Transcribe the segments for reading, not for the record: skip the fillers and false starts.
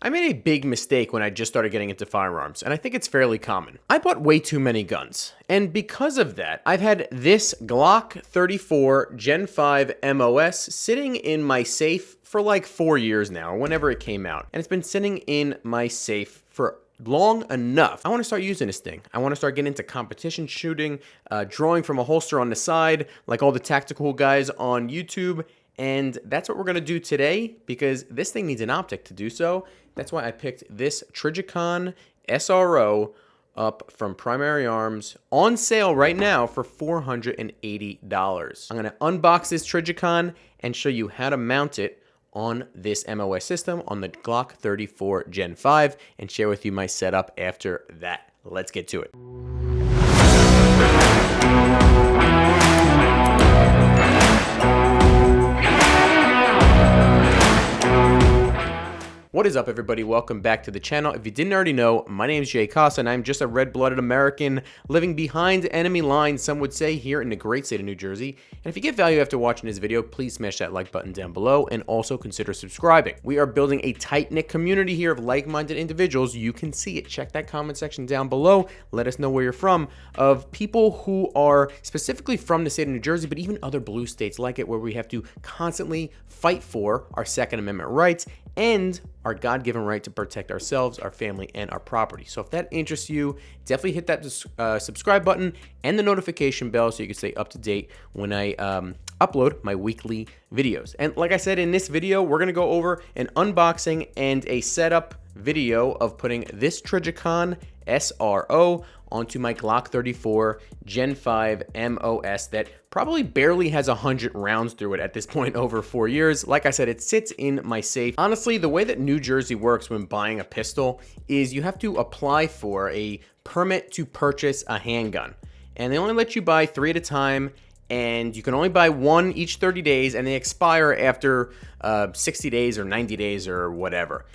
I made a big mistake when I just started getting into firearms, and I think it's fairly common. I bought way too many guns, and because of that, I've had this Glock 34 Gen 5 MOS sitting in my safe for like 4 years now, or whenever it came out, and it's been sitting in my safe for long enough. I want to start using this thing. I want to start getting into competition shooting, drawing from a holster on the side, like all the tactical guys on YouTube. And that's what we're going to do today because this thing needs an optic to do so. That's why I picked this Trijicon SRO up from Primary Arms on sale right now for $480. I'm going to unbox this Trijicon and show you how to mount it on this MOS system on the Glock 34 Gen 5 and share with you my setup after that. Let's get to it. What is up, everybody? Welcome back to the channel. If you didn't already know, my name is Jay Casa, and I'm just a red-blooded American living behind enemy lines, some would say, here in the great state of New Jersey. And if you get value after watching this video, please smash that like button down below and also consider subscribing. We are building a tight-knit community here of like-minded individuals. You can see it. Check that comment section down below. Let us know where you're from, of people who are specifically from the state of New Jersey, but even other blue states like it, where we have to constantly fight for our Second Amendment rights and our God-given right to protect ourselves, our family, and our property. So if that interests you, definitely hit that subscribe button and the notification bell so you can stay up to date when I upload my weekly videos. And like I said, in this video, we're going to go over an unboxing and a setup video of putting this Trijicon SRO onto my Glock 34 Gen 5 MOS that probably barely has 100 rounds through it at this point over 4 years. Like I said, it sits in my safe. Honestly, the way that New Jersey works when buying a pistol is you have to apply for a permit to purchase a handgun. And they only let you buy 3 at a time, and you can only buy one each 30 days, and they expire after 60 days or 90 days or whatever.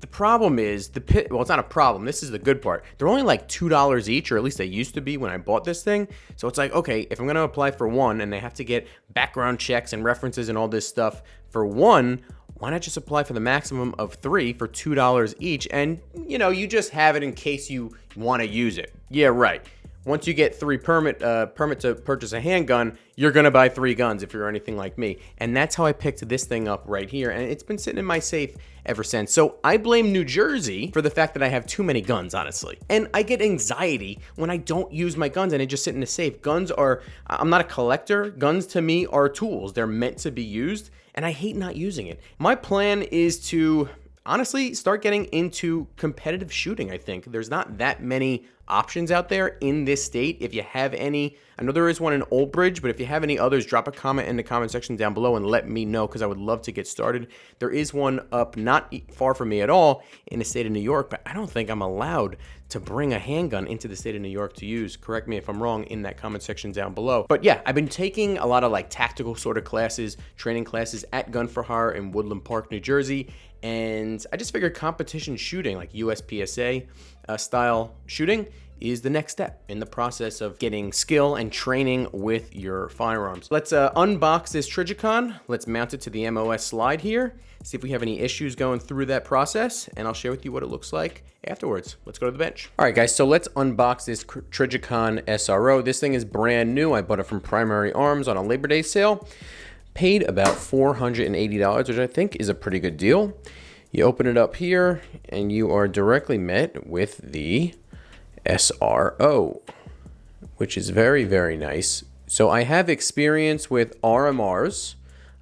The problem is, well, it's not a problem. This is the good part. They're only like $2 each, or at least they used to be when I bought this thing. So it's like, okay, if I'm going to apply for one and they have to get background checks and references and all this stuff for one, why not just apply for the maximum of 3 for $2 each? And, you know, you just have it in case you want to use it. Yeah, right. Once you get 3 permit to purchase a handgun, you're going to buy 3 guns if you're anything like me. And that's how I picked this thing up right here. And it's been sitting in my safe ever since. So I blame New Jersey for the fact that I have too many guns, honestly. And I get anxiety when I don't use my guns and they just sit in the safe. Guns are, I'm not a collector. Guns to me are tools. They're meant to be used. And I hate not using it. My plan is to honestly start getting into competitive shooting. I think there's not that many options out there in this state. If you have any, I know there is one in Old Bridge, but if you have any others, drop a comment in the comment section down below and let me know, because I would love to get started. There is one up not far from me at all in the state of New York, but I don't think I'm allowed to bring a handgun into the state of New York to use. Correct me if I'm wrong in that comment section down below. But yeah, I've been taking a lot of like tactical sort of classes, training classes at Gun for Hire in Woodland Park, New Jersey. And I just figured competition shooting, like USPSA style shooting, is the next step in the process of getting skill and training with your firearms. Let's unbox this Trijicon. Let's mount it to the MOS slide here, see if we have any issues going through that process, and I'll share with you what it looks like afterwards. Let's go to the bench. All right, guys, so let's unbox this Trijicon SRO. This thing is brand new. I bought it from Primary Arms on a Labor Day sale. Paid about $480, which I think is a pretty good deal. You open it up here, and you are directly met with the SRO, which is very, very nice. So I have experience with RMRs.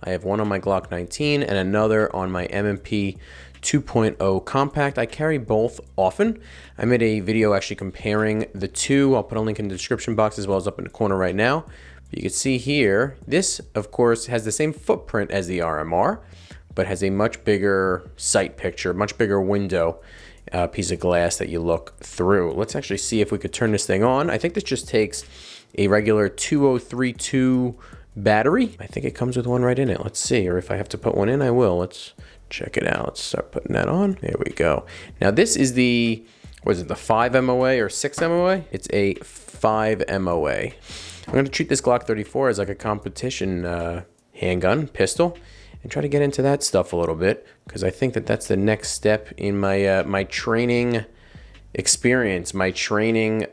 I have one on my Glock 19 and another on my M&P 2.0 compact. I carry both often. I made a video actually comparing the two. I'll put a link in the description box as well as up in the corner right now. You can see here, this of course has the same footprint as the RMR, but has a much bigger sight picture, much bigger window, piece of glass that you look through. Let's actually see if we could turn this thing on. I think this just takes a regular 2032 battery. I think it comes with one right in it. Let's see, or if I have to put one in, I will. Let's check it out. Let's start putting that on. There we go. Now this is the, what is it, the 5 MOA or 6 MOA? It's a 5 MOA. I'm going to treat this Glock 34 as like a competition handgun, pistol. and try to get into that stuff a little bit, because I think that that's the next step in my my training experience, my training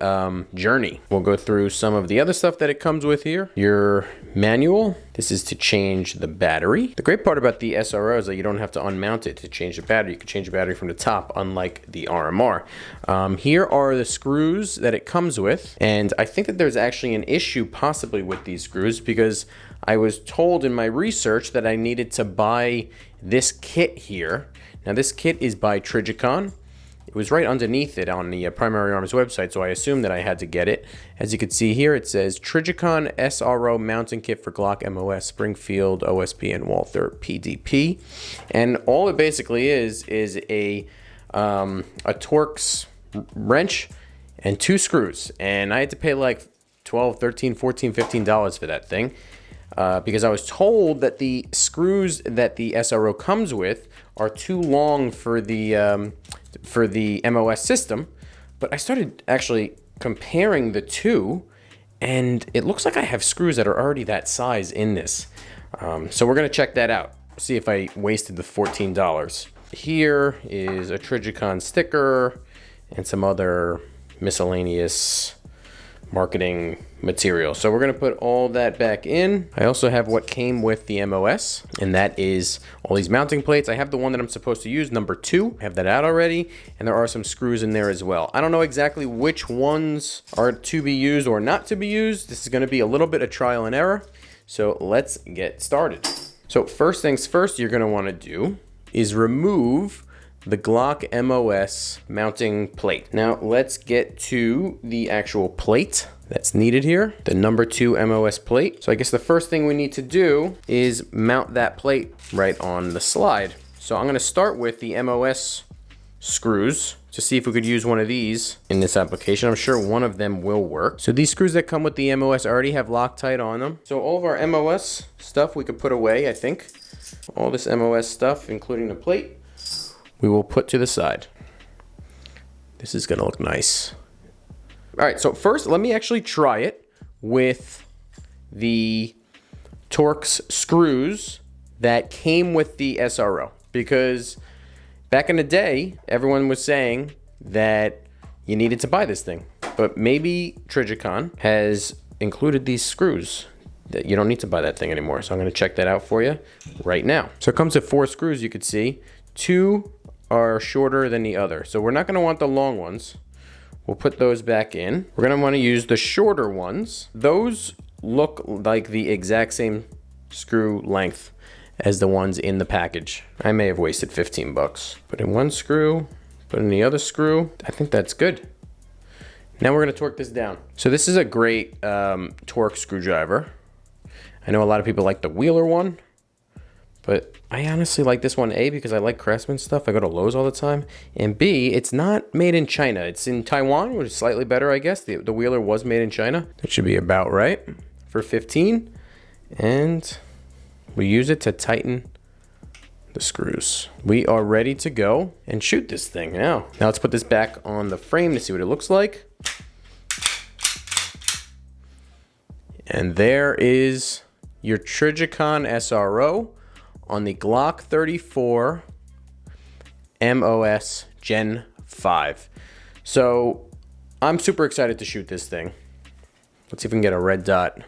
journey. We'll go through some of the other stuff that it comes with here. Your manual. This is to change the battery. The great part about the SRO is that you don't have to unmount it to change the battery. You can change the battery from the top, unlike the RMR. Here are the screws that it comes with, and I think that there's actually an issue possibly with these screws, because I was told in my research that I needed to buy this kit here. Now this kit is by Trijicon. It was right underneath it on the Primary Arms website, so I assumed that I had to get it. As you can see here, it says Trijicon SRO mounting kit for Glock MOS, Springfield OSP, and Walther PDP. And all it basically is a Torx wrench and 2 screws. And I had to pay like $12, $13, $14, $15 for that thing. Because I was told that the screws that the SRO comes with are too long for the MOS system, but I started actually comparing the two, and it looks like I have screws that are already that size in this. So we're gonna check that out, see if I wasted the $14. Here is a Trijicon sticker and some other miscellaneous marketing material. So we're going to put all that back in. I also have what came with the MOS, and that is all these mounting plates. I have the one that I'm supposed to use, number 2. I have that out already, and there are some screws in there as well. I don't know exactly which ones are to be used or not to be used. This is going to be a little bit of trial and error. So let's get started. So first things first, you're going to want to do is remove the Glock MOS mounting plate. Now let's get to the actual plate that's needed here, the number 2 MOS plate. So I guess the first thing we need to do is mount that plate right on the slide. So I'm gonna start with the MOS screws to see if we could use one of these in this application. I'm sure one of them will work. So these screws that come with the MOS already have Loctite on them. So all of our MOS stuff we could put away, I think. All this MOS stuff, including the plate, we will put to the side. This is gonna look nice. All right, so first let me actually try it with the Torx screws that came with the SRO, because back in the day, everyone was saying that you needed to buy this thing, but maybe Trijicon has included these screws that you don't need to buy that thing anymore. So I'm gonna check that out for you right now. So it comes with 4 screws, you could see. 2 are shorter than the other. So we're not gonna want the long ones. We'll put those back in. We're gonna wanna use the shorter ones. Those look like the exact same screw length as the ones in the package. I may have wasted 15 bucks. Put in one screw, put in the other screw. I think that's good. Now we're gonna torque this down. So this is a great Torx screwdriver. I know a lot of people like the Wheeler one, but I honestly like this one, A, because I like Craftsman stuff. I go to Lowe's all the time. And B, it's not made in China. It's in Taiwan, which is slightly better, I guess. The Wheeler was made in China. That should be about right for 15. And we use it to tighten the screws. We are ready to go and shoot this thing now. Now let's put this back on the frame to see what it looks like. And there is your Trijicon SRO on the Glock 34 MOS Gen 5. So I'm super excited to shoot this thing. Let's see if we can get a red dot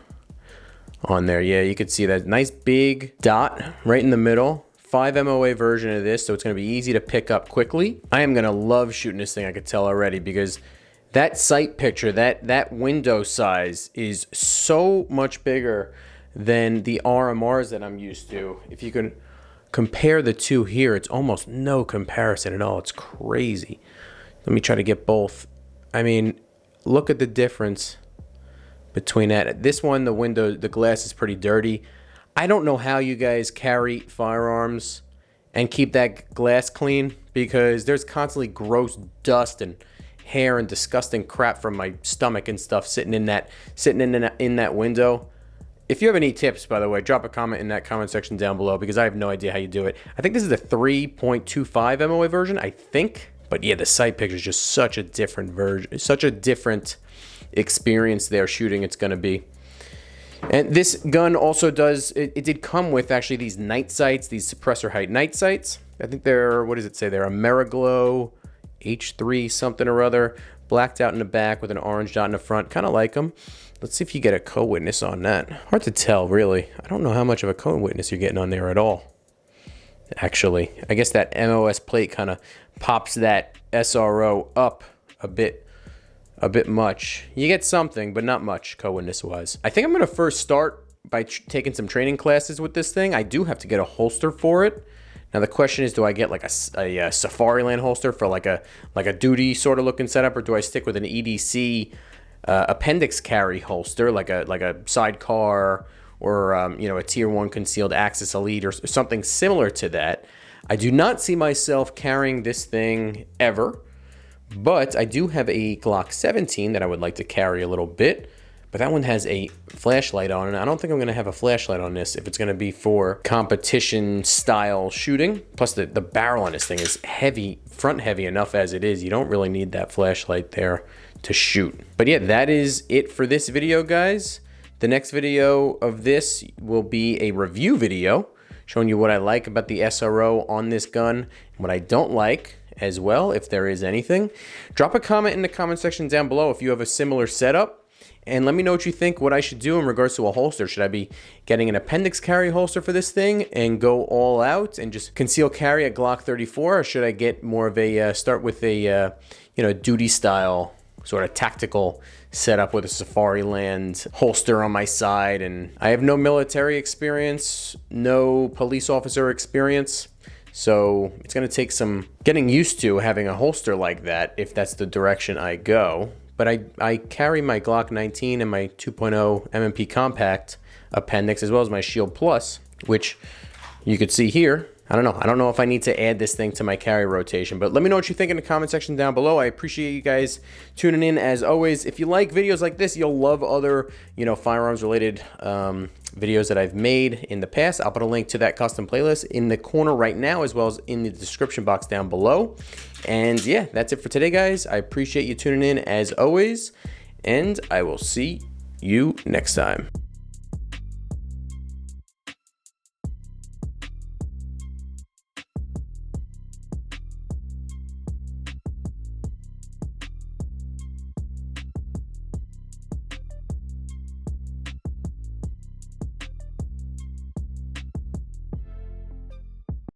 on there. Yeah, you can see that nice big dot right in the middle. 5 MOA version of this, so it's gonna be easy to pick up quickly. I am gonna love shooting this thing, I could tell already, because that sight picture, that window size is so much bigger than the RMRs that I'm used to. If you can compare the two here, it's almost no comparison at all. It's crazy. Let me try to get both. I mean, look at the difference between that. This one, the window, the glass is pretty dirty. I don't know how you guys carry firearms and keep that glass clean, because there's constantly gross dust and hair and disgusting crap from my stomach and stuff sitting in that window. If you have any tips, by the way, drop a comment in that comment section down below, because I have no idea how you do it. I think this is the 3.25 MOA version, I think. But yeah, the sight picture is just such a different version, such a different experience there shooting it's going to be. And this gun also does, it did come with actually these night sights, these suppressor height night sights. I think they're, what does it say? They're a Meriglow H3 something or other, blacked out in the back with an orange dot in the front. Kind of like them. Let's see if you get a co-witness on that. Hard to tell, really. I don't know how much of a co-witness you're getting on there at all. Actually, I guess that MOS plate kind of pops that SRO up a bit much. You get something, but not much co-witness wise. I think I'm gonna first start by taking some training classes with this thing. I do have to get a holster for it. Now the question is, do I get like a Safariland holster for like a duty sort of looking setup, or do I stick with an EDC appendix carry holster, like a sidecar, or you know, a tier 1 concealed Axis Elite or something similar to that. I do not see myself carrying this thing ever, but I do have a Glock 17 that I would like to carry a little bit, but that one has a flashlight on it. I don't think I'm going to have a flashlight on this if it's going to be for competition style shooting. Plus the barrel on this thing is heavy, front heavy enough as it is. You don't really need that flashlight there to shoot. But yeah, that is it for this video, guys. The next video of this will be a review video showing you what I like about the SRO on this gun and what I don't like as well, if there is anything. Drop a comment in the comment section down below if you have a similar setup, and let me know what you think, what I should do in regards to a holster. Should I be getting an appendix carry holster for this thing and go all out and just conceal carry a Glock 34, or should I get more of a start with a you know, duty style sort of tactical setup with a Safariland holster on my side? And I have no military experience, no police officer experience, so it's going to take some getting used to having a holster like that if that's the direction I go. But I carry my Glock 19 and my 2.0 M&P Compact appendix, as well as my Shield Plus, which you could see here. I don't know if I need to add this thing to my carry rotation, but let me know what you think in the comment section down below. I appreciate you guys tuning in as always. If you like videos like this, you'll love other, you know, firearms related videos that I've made in the past. I'll put a link to that custom playlist in the corner right now, as well as in the description box down below. And yeah, that's it for today, guys. I appreciate you tuning in as always, and I will see you next time.